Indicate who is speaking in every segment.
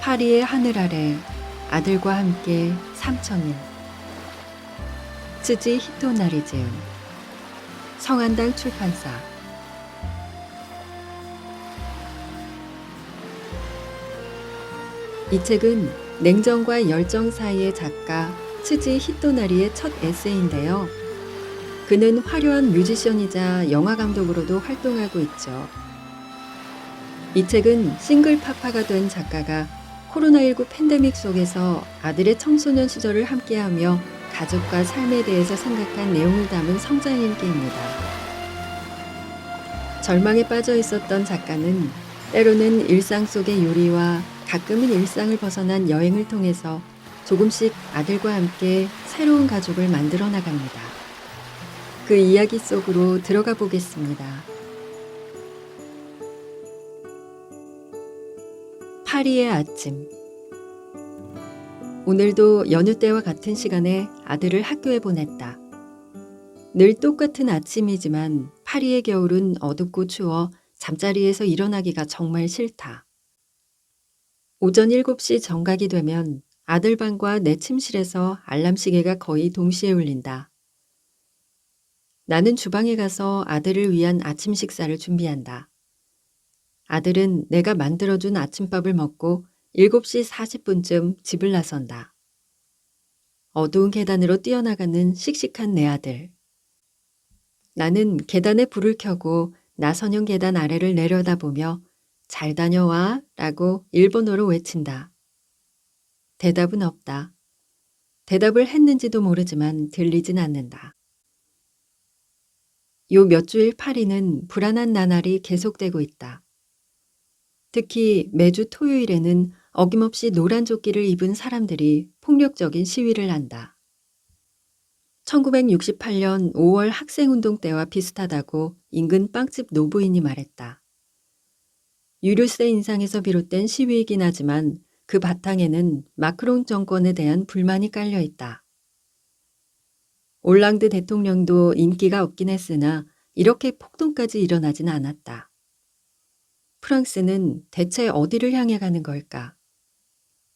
Speaker 1: 파리의 하늘 아래 아들과 함께 3,000일. 츠지 히토나리 지음. 성한당 출판사. 이 책은 냉정과 열정 사이의 작가 츠지 히토나리의 첫 에세이인데요. 그는 화려한 뮤지션이자 영화 감독으로도 활동하고 있죠. 이 책은 싱글 파파가 된 작가가 코로나19 팬데믹 속에서 아들의 청소년 시절을 함께하며 가족과 삶에 대해서 생각한 내용을 담은 성장일기입니다. 절망에 빠져 있었던 작가는 때로는 일상 속의 요리와 가끔은 일상을 벗어난 여행을 통해서 조금씩 아들과 함께 새로운 가족을 만들어 나갑니다. 그 이야기 속으로 들어가 보겠습니다. 파리의 아침. 오늘도 여느 때와 같은 시간에 아들을 학교에 보냈다. 늘 똑같은 아침이지만 파리의 겨울은 어둡고 추워 잠자리에서 일어나기가 정말 싫다. 오전 7시 정각이 되면 아들 방과 내 침실에서 알람 시계가 거의 동시에 울린다. 나는 주방에 가서 아들을 위한 아침 식사를 준비한다. 아들은 내가 만들어준 아침밥을 먹고 7시 40분쯤 집을 나선다. 어두운 계단으로 뛰어나가는 씩씩한 내 아들. 나는 계단에 불을 켜고 나선형 계단 아래를 내려다보며 잘 다녀와 라고 일본어로 외친다. 대답은 없다. 대답을 했는지도 모르지만 들리진 않는다. 요 몇 주일 파리는 불안한 나날이 계속되고 있다. 특히 매주 토요일에는 어김없이 노란 조끼를 입은 사람들이 폭력적인 시위를 한다. 1968년 5월 학생운동 때와 비슷하다고 인근 빵집 노부인이 말했다. 유류세 인상에서 비롯된 시위이긴 하지만 그 바탕에는 마크롱 정권에 대한 불만이 깔려 있다. 올랑드 대통령도 인기가 없긴 했으나 이렇게 폭동까지 일어나진 않았다. 프랑스는 대체 어디를 향해 가는 걸까?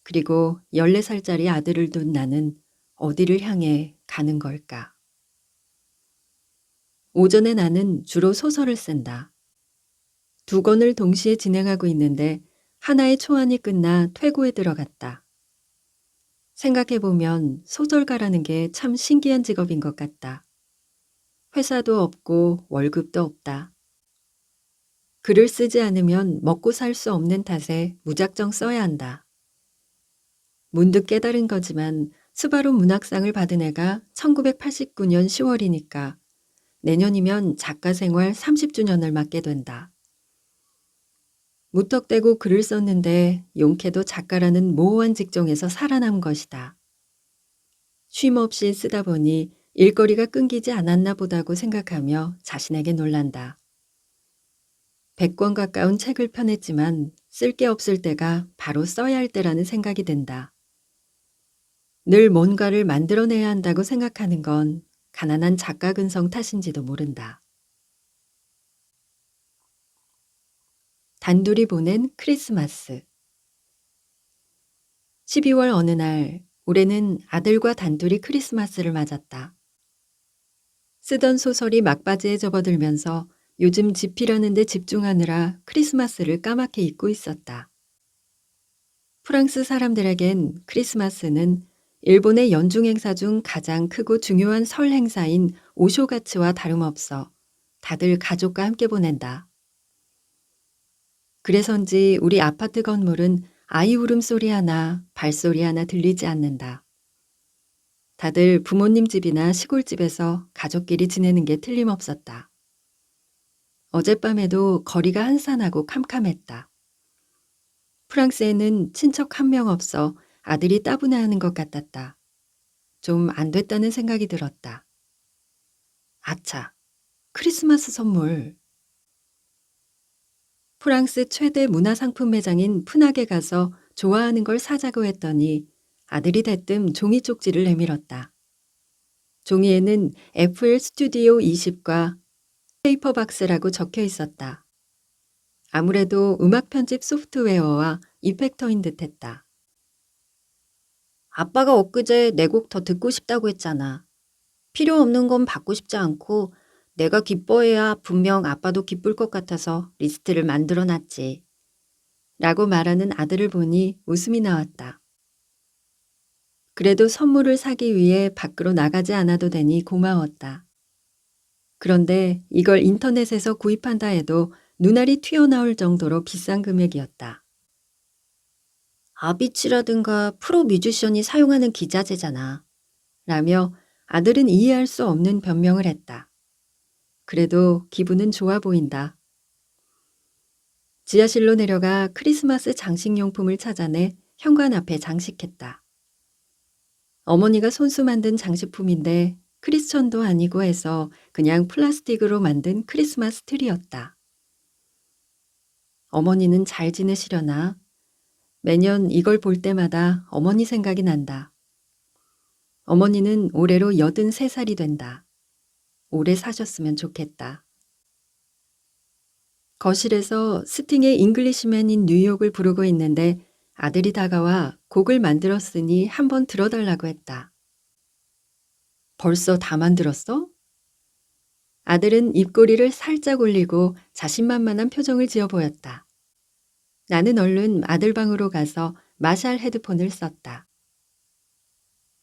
Speaker 1: 그리고 14살짜리 아들을 둔 나는 어디를 향해 가는 걸까? 오전에 나는 주로 소설을 쓴다. 2권을 동시에 진행하고 있는데 하나의 초안이 끝나 퇴고에 들어갔다. 생각해보면 소설가라는 게 참 신기한 직업인 것 같다. 회사도 없고 월급도 없다. 글을 쓰지 않으면 먹고 살 수 없는 탓에 무작정 써야 한다. 문득 깨달은 거지만 스바루 문학상을 받은 해가 1989년 10월이니까 내년이면 작가 생활 30주년을 맞게 된다. 무턱대고 글을 썼는데 용케도 작가라는 모호한 직종에서 살아남은 것이다. 쉼 없이 쓰다 보니 일거리가 끊기지 않았나 보다고 생각하며 자신에게 놀란다. 100권 가까운 책을 펴냈지만 쓸 게 없을 때가 바로 써야 할 때라는 생각이 든다. 늘 뭔가를 만들어내야 한다고 생각하는 건 가난한 작가 근성 탓인지도 모른다. 단둘이 보낸 크리스마스. 12월 어느 날 올해는 아들과 단둘이 크리스마스를 맞았다. 쓰던 소설이 막바지에 접어들면서 요즘 집필하는 데 집중하느라 크리스마스를 까맣게 잊고 있었다. 프랑스 사람들에겐 크리스마스는 일본의 연중 행사 중 가장 크고 중요한 설 행사인 오쇼가츠와 다름없어 다들 가족과 함께 보낸다. 그래서인지 우리 아파트 건물은 아이 울음소리 하나, 발소리 하나 들리지 않는다. 다들 부모님 집이나 시골집에서 가족끼리 지내는 게 틀림없었다. 어젯밤에도 거리가 한산하고 캄캄했다. 프랑스에는 친척 한 명 없어 아들이 따분해하는 것 같았다. 좀 안 됐다는 생각이 들었다. 아차, 크리스마스 선물. 프랑스 최대 문화상품 매장인 푸낙에 가서 좋아하는 걸 사자고 했더니 아들이 대뜸 종이 쪽지를 내밀었다. 종이에는 FL 스튜디오 20과 페이퍼박스라고 적혀 있었다. 아무래도 음악 편집 소프트웨어와 이펙터인 듯했다. 아빠가 엊그제 내 곡 더 듣고 싶다고 했잖아. 필요 없는 건 받고 싶지 않고 내가 기뻐해야 분명 아빠도 기쁠 것 같아서 리스트를 만들어 놨지. 라고 말하는 아들을 보니 웃음이 나왔다. 그래도 선물을 사기 위해 밖으로 나가지 않아도 되니 고마웠다. 그런데 이걸 인터넷에서 구입한다 해도 눈알이 튀어나올 정도로 비싼 금액이었다. 아비치라든가 프로 뮤지션이 사용하는 기자재잖아. 라며 아들은 이해할 수 없는 변명을 했다. 그래도 기분은 좋아 보인다. 지하실로 내려가 크리스마스 장식용품을 찾아내 현관 앞에 장식했다. 어머니가 손수 만든 장식품인데 크리스천도 아니고 해서 그냥 플라스틱으로 만든 크리스마스 트리였다. 어머니는 잘 지내시려나? 매년 이걸 볼 때마다 어머니 생각이 난다. 어머니는 올해로 83살이 된다. 오래 사셨으면 좋겠다. 거실에서 스팅의 잉글리시맨 인 뉴욕을 부르고 있는데 아들이 다가와 곡을 만들었으니 한번 들어달라고 했다. 벌써 다 만들었어? 아들은 입꼬리를 살짝 올리고 자신만만한 표정을 지어 보였다. 나는 얼른 아들 방으로 가서 마샬 헤드폰을 썼다.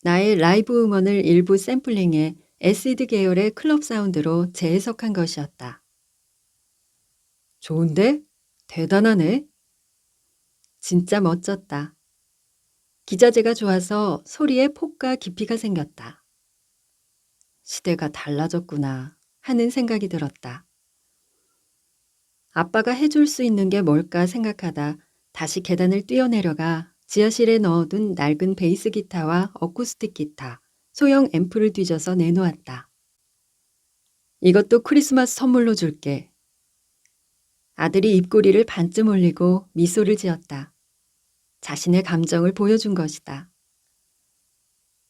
Speaker 1: 나의 라이브 음원을 일부 샘플링해 애시드 계열의 클럽 사운드로 재해석한 것이었다. 좋은데? 대단하네. 진짜 멋졌다. 기자재가 좋아서 소리에 폭과 깊이가 생겼다. 시대가 달라졌구나 하는 생각이 들었다. 아빠가 해줄 수 있는 게 뭘까 생각하다 다시 계단을 뛰어내려가 지하실에 넣어둔 낡은 베이스 기타와 어쿠스틱 기타, 소형 앰프를 뒤져서 내놓았다. 이것도 크리스마스 선물로 줄게. 아들이 입꼬리를 반쯤 올리고 미소를 지었다. 자신의 감정을 보여준 것이다.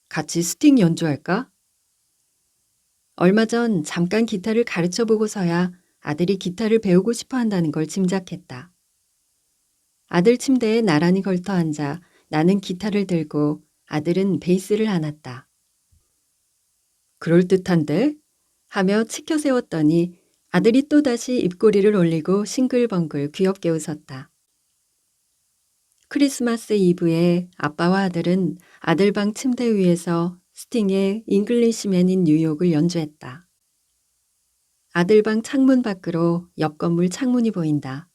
Speaker 1: 같이 스팅 연주할까? 얼마 전 잠깐 기타를 가르쳐 보고서야 아들이 기타를 배우고 싶어 한다는 걸 짐작했다. 아들 침대에 나란히 걸터 앉아 나는 기타를 들고 아들은 베이스를 안았다. 그럴듯한데? 하며 치켜 세웠더니 아들이 또다시 입꼬리를 올리고 싱글벙글 귀엽게 웃었다. 크리스마스 이브에 아빠와 아들은 아들 방 침대 위에서 스팅의 잉글리시맨 인 뉴욕을 연주했다. 아들 방 창문 밖으로 옆 건물 창문이 보인다.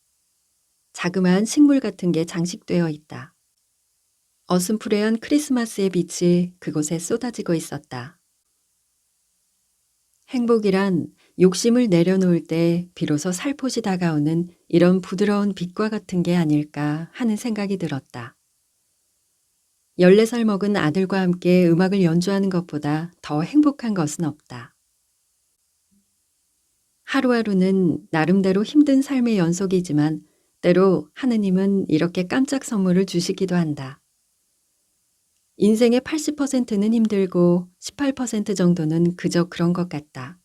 Speaker 1: 자그마한 식물 같은 게 장식되어 있다. 어슴푸레한 크리스마스의 빛이 그곳에 쏟아지고 있었다. 행복이란 욕심을 내려놓을 때 비로소 살포시 다가오는 이런 부드러운 빛과 같은 게 아닐까 하는 생각이 들었다. 14살 먹은 아들과 함께 음악을 연주하는 것보다 더 행복한 것은 없다. 하루하루는 나름대로 힘든 삶의 연속이지만 때로 하느님은 이렇게 깜짝 선물을 주시기도 한다. 인생의 80%는 힘들고 18% 정도는 그저 그런 것 같다.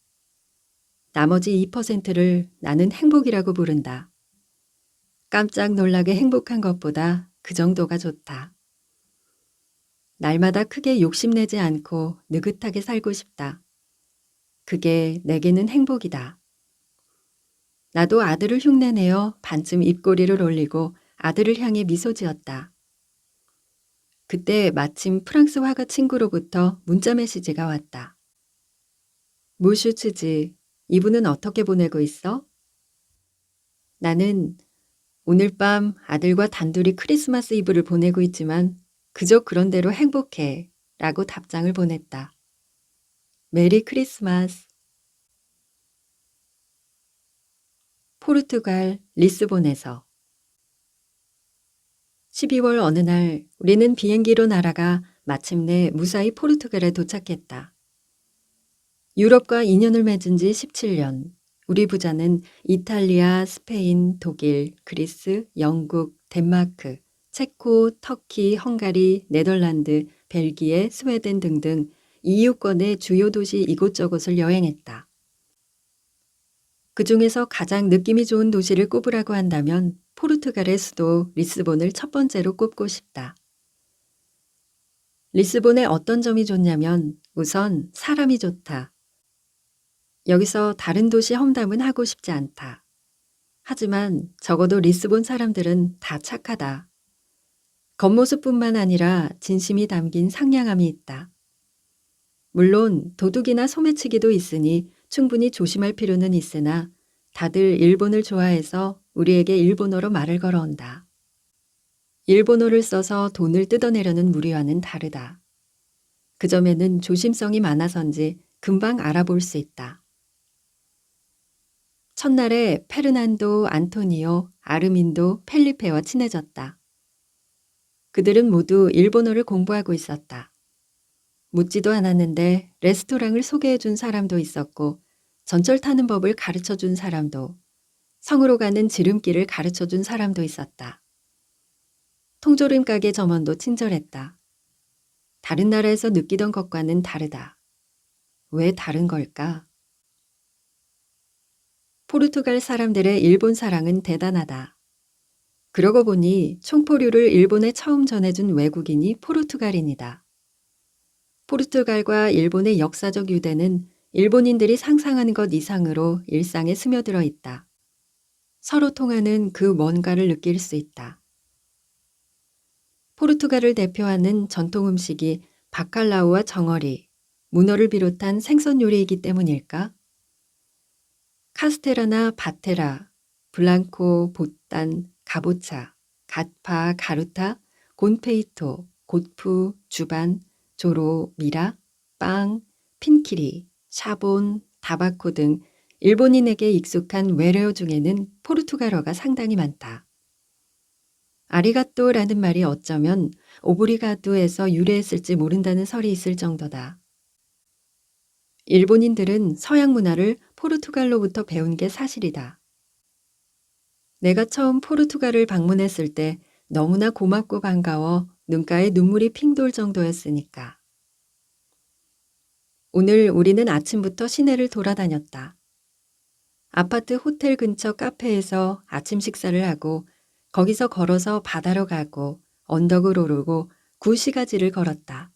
Speaker 1: 나머지 2%를 나는 행복이라고 부른다. 깜짝 놀라게 행복한 것보다 그 정도가 좋다. 날마다 크게 욕심내지 않고 느긋하게 살고 싶다. 그게 내게는 행복이다. 나도 아들을 흉내내어 반쯤 입꼬리를 올리고 아들을 향해 미소 지었다. 그때 마침 프랑스 화가 친구로부터 문자 메시지가 왔다. 무슈츠지, 이분은 어떻게 보내고 있어? 나는 오늘 밤 아들과 단둘이 크리스마스 이브를 보내고 있지만 그저 그런 대로 행복해 라고 답장을 보냈다. 메리 크리스마스. 포르투갈 리스본에서 12월 어느 날 우리는 비행기로 날아가 마침내 무사히 포르투갈에 도착했다. 유럽과 인연을 맺은 지 17년. 우리 부자는 이탈리아, 스페인, 독일, 그리스, 영국, 덴마크, 체코, 터키, 헝가리, 네덜란드, 벨기에, 스웨덴 등등 EU권의 주요 도시 이곳저곳을 여행했다. 그 중에서 가장 느낌이 좋은 도시를 꼽으라고 한다면 포르투갈의 수도 리스본을 첫 번째로 꼽고 싶다. 리스본의 어떤 점이 좋냐면 우선 사람이 좋다. 여기서 다른 도시 험담은 하고 싶지 않다. 하지만 적어도 리스본 사람들은 다 착하다. 겉모습뿐만 아니라 진심이 담긴 상냥함이 있다. 물론 도둑이나 소매치기도 있으니 충분히 조심할 필요는 있으나 다들 일본을 좋아해서 우리에게 일본어로 말을 걸어온다. 일본어를 써서 돈을 뜯어내려는 무리와는 다르다. 그 점에는 조심성이 많아서인지 금방 알아볼 수 있다. 첫날에 페르난도, 안토니오, 아르민도, 펠리페와 친해졌다. 그들은 모두 일본어를 공부하고 있었다. 묻지도 않았는데 레스토랑을 소개해 준 사람도 있었고 전철 타는 법을 가르쳐 준 사람도, 성으로 가는 지름길을 가르쳐 준 사람도 있었다. 통조림 가게 점원도 친절했다. 다른 나라에서 느끼던 것과는 다르다. 왜 다른 걸까? 포르투갈 사람들의 일본 사랑은 대단하다. 그러고 보니 총포류를 일본에 처음 전해준 외국인이 포르투갈인이다. 포르투갈과 일본의 역사적 유대는 일본인들이 상상하는 것 이상으로 일상에 스며들어 있다. 서로 통하는 그 뭔가를 느낄 수 있다. 포르투갈을 대표하는 전통 음식이 바칼라우와 정어리, 문어를 비롯한 생선 요리이기 때문일까? 카스테라나 바테라, 블랑코, 보딴, 가보차, 갓파, 가루타, 곤페이토, 곶푸, 주반, 조로, 미라, 빵, 핀키리, 샤본, 다바코 등 일본인에게 익숙한 외래어 중에는 포르투갈어가 상당히 많다. 아리가또라는 말이 어쩌면 오브리가도에서 유래했을지 모른다는 설이 있을 정도다. 일본인들은 서양 문화를 포르투갈로부터 배운 게 사실이다. 내가 처음 포르투갈을 방문했을 때 너무나 고맙고 반가워 눈가에 눈물이 핑 돌 정도였으니까. 오늘 우리는 아침부터 시내를 돌아다녔다. 아파트 호텔 근처 카페에서 아침 식사를 하고 거기서 걸어서 바다로 가고 언덕을 오르고 구시가지를 걸었다.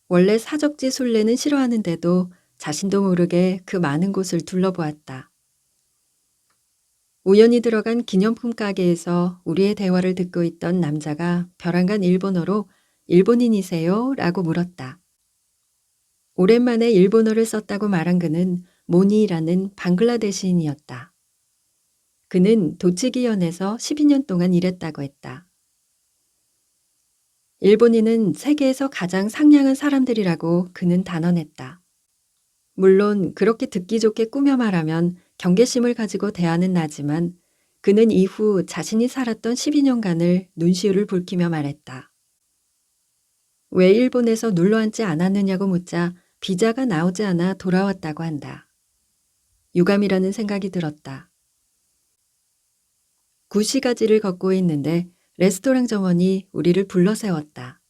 Speaker 1: 원래 사적지 순례는 싫어하는데도 자신도 모르게 그 많은 곳을 둘러보았다. 우연히 들어간 기념품 가게에서 우리의 대화를 듣고 있던 남자가 벼랑간 일본어로 일본인이세요? 라고 물었다. 오랜만에 일본어를 썼다고 말한 그는 모니라는 방글라데시인이었다. 그는 도치기현에서 12년 동안 일했다고 했다. 일본인은 세계에서 가장 상냥한 사람들이라고 그는 단언했다. 물론 그렇게 듣기 좋게 꾸며 말하면 경계심을 가지고 대하는 나지만 그는 이후 자신이 살았던 12년간을 눈시울을 붉히며 말했다. 왜 일본에서 눌러앉지 않았느냐고 묻자 비자가 나오지 않아 돌아왔다고 한다. 유감이라는 생각이 들었다. 구시가지를 걷고 있는데 레스토랑 점원이 우리를 불러 세웠다.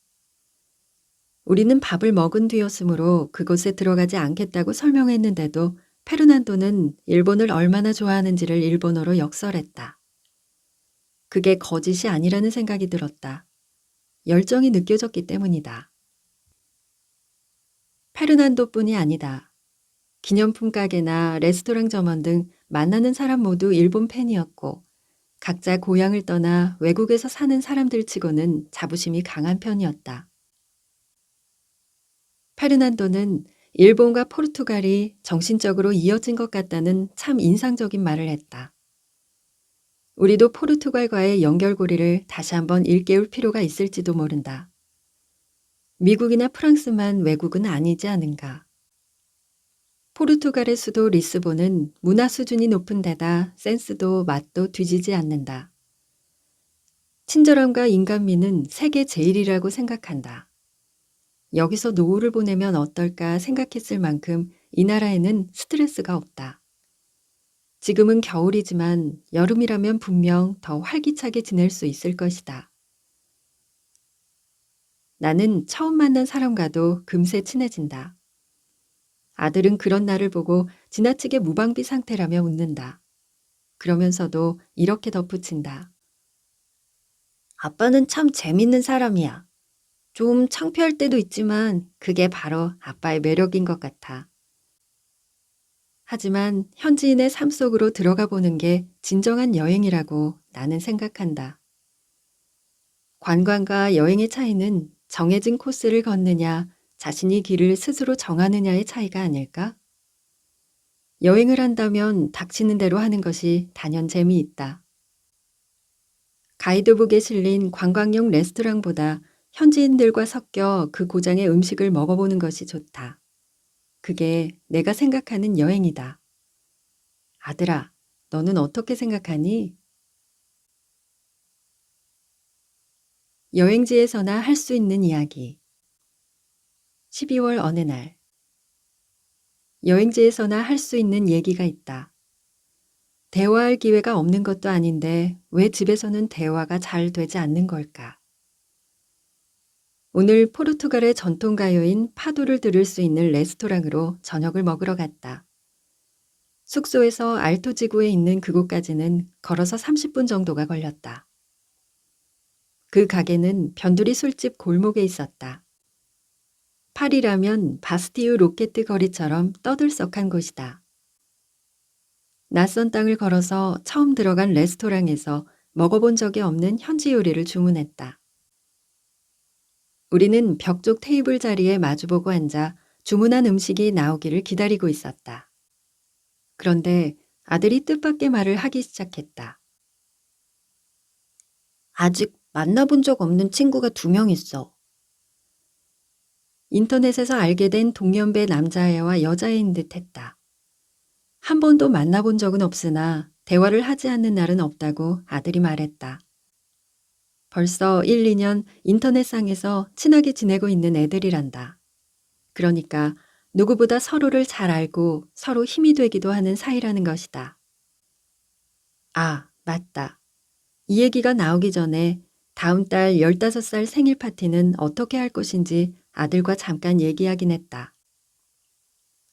Speaker 1: 우리는 밥을 먹은 뒤였으므로 그곳에 들어가지 않겠다고 설명했는데도 페르난도는 일본을 얼마나 좋아하는지를 일본어로 역설했다. 그게 거짓이 아니라는 생각이 들었다. 열정이 느껴졌기 때문이다. 페르난도뿐이 아니다. 기념품 가게나 레스토랑 점원 등 만나는 사람 모두 일본 팬이었고 각자 고향을 떠나 외국에서 사는 사람들 치고는 자부심이 강한 편이었다. 페르난도는 일본과 포르투갈이 정신적으로 이어진 것 같다는 참 인상적인 말을 했다. 우리도 포르투갈과의 연결고리를 다시 한번 일깨울 필요가 있을지도 모른다. 미국이나 프랑스만 외국은 아니지 않은가. 포르투갈의 수도 리스본은 문화 수준이 높은 데다 센스도 맛도 뒤지지 않는다. 친절함과 인간미는 세계 제일이라고 생각한다. 여기서 노후를 보내면 어떨까 생각했을 만큼 이 나라에는 스트레스가 없다. 지금은 겨울이지만 여름이라면 분명 더 활기차게 지낼 수 있을 것이다. 나는 처음 만난 사람과도 금세 친해진다. 아들은 그런 나를 보고 지나치게 무방비 상태라며 웃는다. 그러면서도 이렇게 덧붙인다. 아빠는 참 재밌는 사람이야. 좀 창피할 때도 있지만 그게 바로 아빠의 매력인 것 같아. 하지만 현지인의 삶 속으로 들어가 보는 게 진정한 여행이라고 나는 생각한다. 관광과 여행의 차이는 정해진 코스를 걷느냐, 자신이 길을 스스로 정하느냐의 차이가 아닐까? 여행을 한다면 닥치는 대로 하는 것이 단연 재미있다. 가이드북에 실린 관광용 레스토랑보다 현지인들과 섞여 그 고장의 음식을 먹어보는 것이 좋다. 그게 내가 생각하는 여행이다. 아들아, 너는 어떻게 생각하니? 여행지에서나 할 수 있는 이야기. 12월 어느 날. 여행지에서나 할 수 있는 얘기가 있다. 대화할 기회가 없는 것도 아닌데 왜 집에서는 대화가 잘 되지 않는 걸까? 오늘 포르투갈의 전통 가요인 파도를 들을 수 있는 레스토랑으로 저녁을 먹으러 갔다. 숙소에서 알토 지구에 있는 그곳까지는 걸어서 30분 정도가 걸렸다. 그 가게는 변두리 술집 골목에 있었다. 파리라면 바스티유 로켓트 거리처럼 떠들썩한 곳이다. 낯선 땅을 걸어서 처음 들어간 레스토랑에서 먹어본 적이 없는 현지 요리를 주문했다. 우리는 벽 쪽 테이블 자리에 마주보고 앉아 주문한 음식이 나오기를 기다리고 있었다. 그런데 아들이 뜻밖의 말을 하기 시작했다. 아직 만나본 적 없는 친구가 2명 있어. 인터넷에서 알게 된 동년배 남자애와 여자애인 듯 했다. 한 번도 만나본 적은 없으나 대화를 하지 않는 날은 없다고 아들이 말했다. 벌써 1, 2년 인터넷상에서 친하게 지내고 있는 애들이란다. 그러니까 누구보다 서로를 잘 알고 서로 힘이 되기도 하는 사이라는 것이다. 아, 맞다. 이 얘기가 나오기 전에 다음 달 15살 생일 파티는 어떻게 할 것인지 아들과 잠깐 얘기하긴 했다.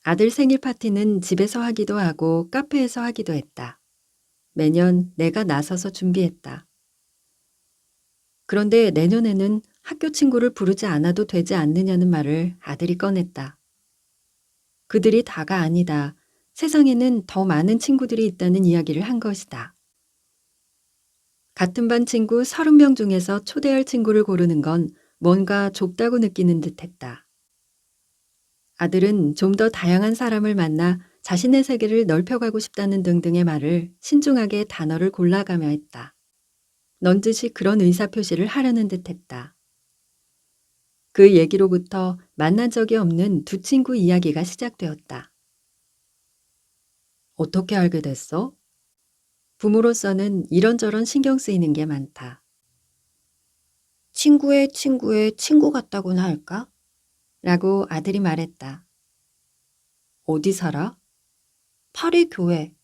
Speaker 1: 아들 생일 파티는 집에서 하기도 하고 카페에서 하기도 했다. 매년 내가 나서서 준비했다. 그런데 내년에는 학교 친구를 부르지 않아도 되지 않느냐는 말을 아들이 꺼냈다. 그들이 다가 아니다. 세상에는 더 많은 친구들이 있다는 이야기를 한 것이다. 같은 반 친구 30명 중에서 초대할 친구를 고르는 건 뭔가 좁다고 느끼는 듯했다. 아들은 좀 더 다양한 사람을 만나 자신의 세계를 넓혀가고 싶다는 등등의 말을 신중하게 단어를 골라가며 했다. 넌지시 그런 의사표시를 하려는 듯했다. 그 얘기로부터 만난 적이 없는 2 친구 이야기가 시작되었다. 어떻게 알게 됐어? 부모로서는 이런저런 신경 쓰이는 게 많다. 친구의 친구의 친구 같다고나 할까? 라고 아들이 말했다. 어디 살아? 파리 교회.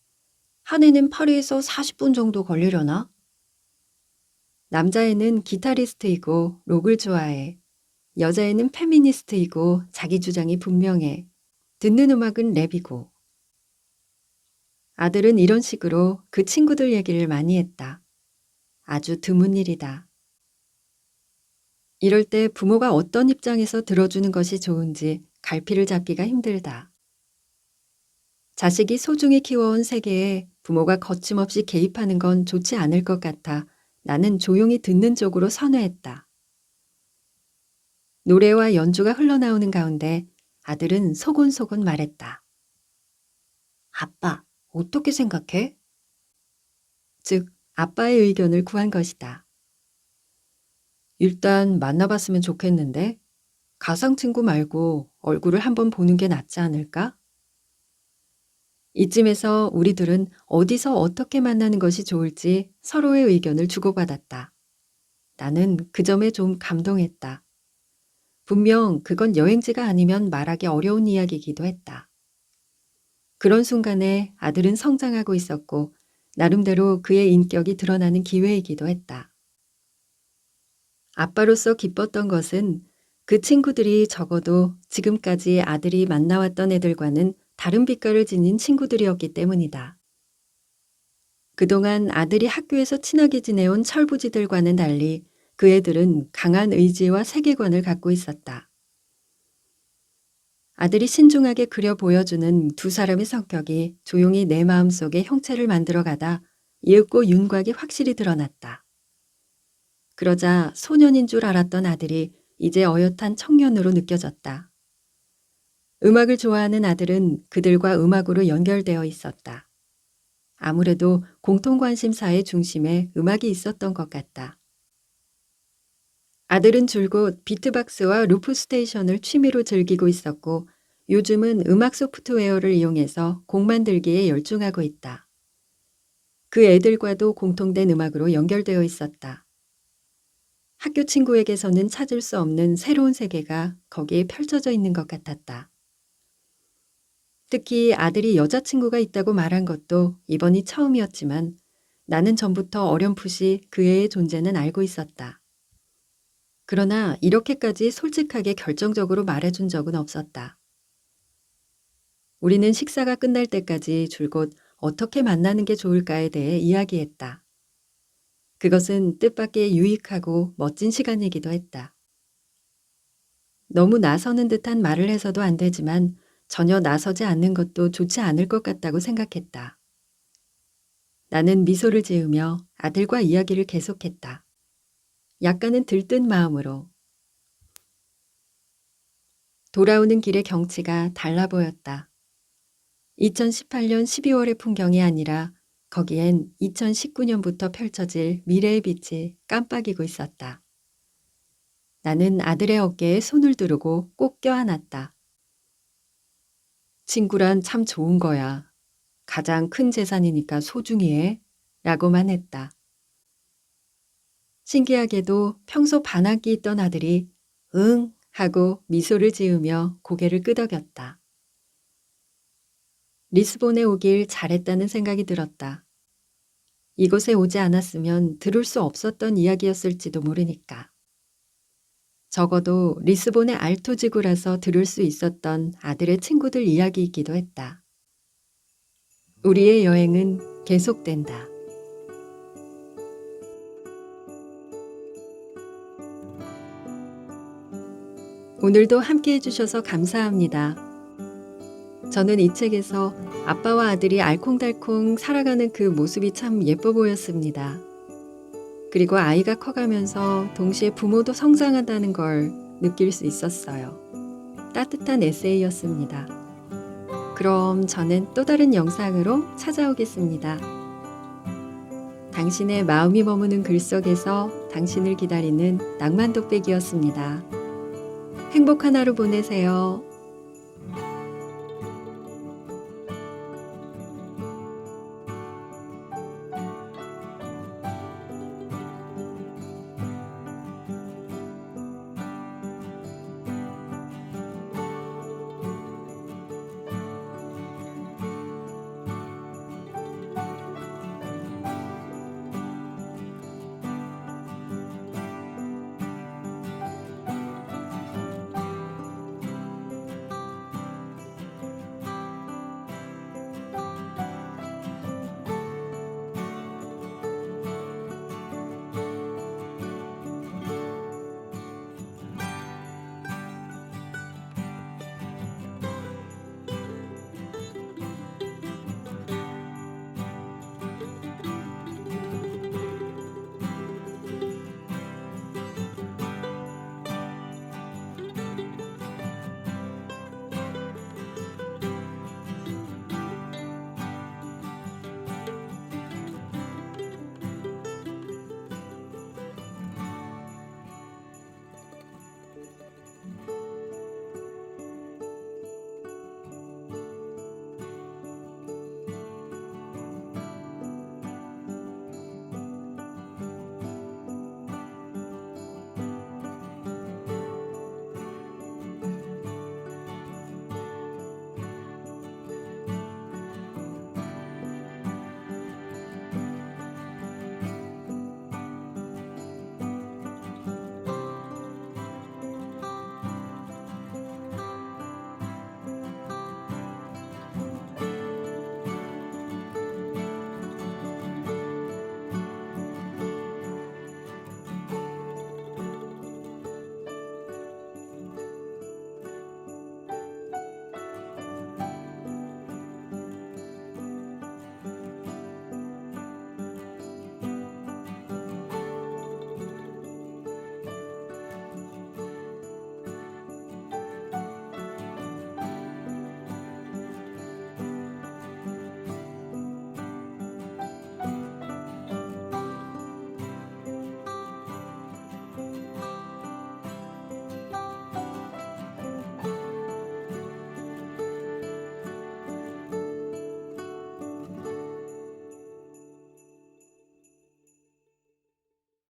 Speaker 1: 한 해는 파리에서 40분 정도 걸리려나? 남자애는 기타리스트이고 록을 좋아해. 여자애는 페미니스트이고 자기 주장이 분명해. 듣는 음악은 랩이고. 아들은 이런 식으로 그 친구들 얘기를 많이 했다. 아주 드문 일이다. 이럴 때 부모가 어떤 입장에서 들어주는 것이 좋은지 갈피를 잡기가 힘들다. 자식이 소중히 키워온 세계에 부모가 거침없이 개입하는 건 좋지 않을 것 같아 나는 조용히 듣는 쪽으로 선회했다. 노래와 연주가 흘러나오는 가운데 아들은 소곤소곤 말했다. 아빠, 어떻게 생각해? 즉, 아빠의 의견을 구한 것이다. 일단 만나봤으면 좋겠는데 가상 친구 말고 얼굴을 한번 보는 게 낫지 않을까? 이쯤에서 우리들은 어디서 어떻게 만나는 것이 좋을지 서로의 의견을 주고받았다. 나는 그 점에 좀 감동했다. 분명 그건 여행지가 아니면 말하기 어려운 이야기이기도 했다. 그런 순간에 아들은 성장하고 있었고 나름대로 그의 인격이 드러나는 기회이기도 했다. 아빠로서 기뻤던 것은 그 친구들이 적어도 지금까지 아들이 만나왔던 애들과는 다른 빛깔을 지닌 친구들이었기 때문이다. 그동안 아들이 학교에서 친하게 지내온 철부지들과는 달리 그 애들은 강한 의지와 세계관을 갖고 있었다. 아들이 신중하게 그려 보여주는 두 사람의 성격이 조용히 내 마음속에 형체를 만들어가다 예윽고 윤곽이 확실히 드러났다. 그러자 소년인 줄 알았던 아들이 이제 어엿한 청년으로 느껴졌다. 음악을 좋아하는 아들은 그들과 음악으로 연결되어 있었다. 아무래도 공통관심사의 중심에 음악이 있었던 것 같다. 아들은 줄곧 비트박스와 루프 스테이션을 취미로 즐기고 있었고 요즘은 음악 소프트웨어를 이용해서 곡 만들기에 열중하고 있다. 그 애들과도 공통된 음악으로 연결되어 있었다. 학교 친구에게서는 찾을 수 없는 새로운 세계가 거기에 펼쳐져 있는 것 같았다. 특히 아들이 여자친구가 있다고 말한 것도 이번이 처음이었지만 나는 전부터 어렴풋이 그 애의 존재는 알고 있었다. 그러나 이렇게까지 솔직하게 결정적으로 말해준 적은 없었다. 우리는 식사가 끝날 때까지 줄곧 어떻게 만나는 게 좋을까에 대해 이야기했다. 그것은 뜻밖의 유익하고 멋진 시간이기도 했다. 너무 나서는 듯한 말을 해서도 안 되지만 전혀 나서지 않는 것도 좋지 않을 것 같다고 생각했다. 나는 미소를 지으며 아들과 이야기를 계속했다. 약간은 들뜬 마음으로. 돌아오는 길의 경치가 달라 보였다. 2018년 12월의 풍경이 아니라 거기엔 2019년부터 펼쳐질 미래의 빛이 깜빡이고 있었다. 나는 아들의 어깨에 손을 두르고 꼭 껴안았다. 친구란 참 좋은 거야. 가장 큰 재산이니까 소중히 해. 라고만 했다. 신기하게도 평소 반항기 있던 아들이 응 하고 미소를 지으며 고개를 끄덕였다. 리스본에 오길 잘했다는 생각이 들었다. 이곳에 오지 않았으면 들을 수 없었던 이야기였을지도 모르니까. 적어도 리스본의 알토지구라서 들을 수 있었던 아들의 친구들 이야기이기도 했다. 우리의 여행은 계속된다. 오늘도 함께 해주셔서 감사합니다. 저는 이 책에서 아빠와 아들이 알콩달콩 살아가는 그 모습이 참 예뻐 보였습니다. 그리고 아이가 커가면서 동시에 부모도 성장한다는 걸 느낄 수 있었어요. 따뜻한 에세이였습니다. 그럼 저는 또 다른 영상으로 찾아오겠습니다. 당신의 마음이 머무는 글 속에서 당신을 기다리는 낭만독백이었습니다. 행복한 하루 보내세요.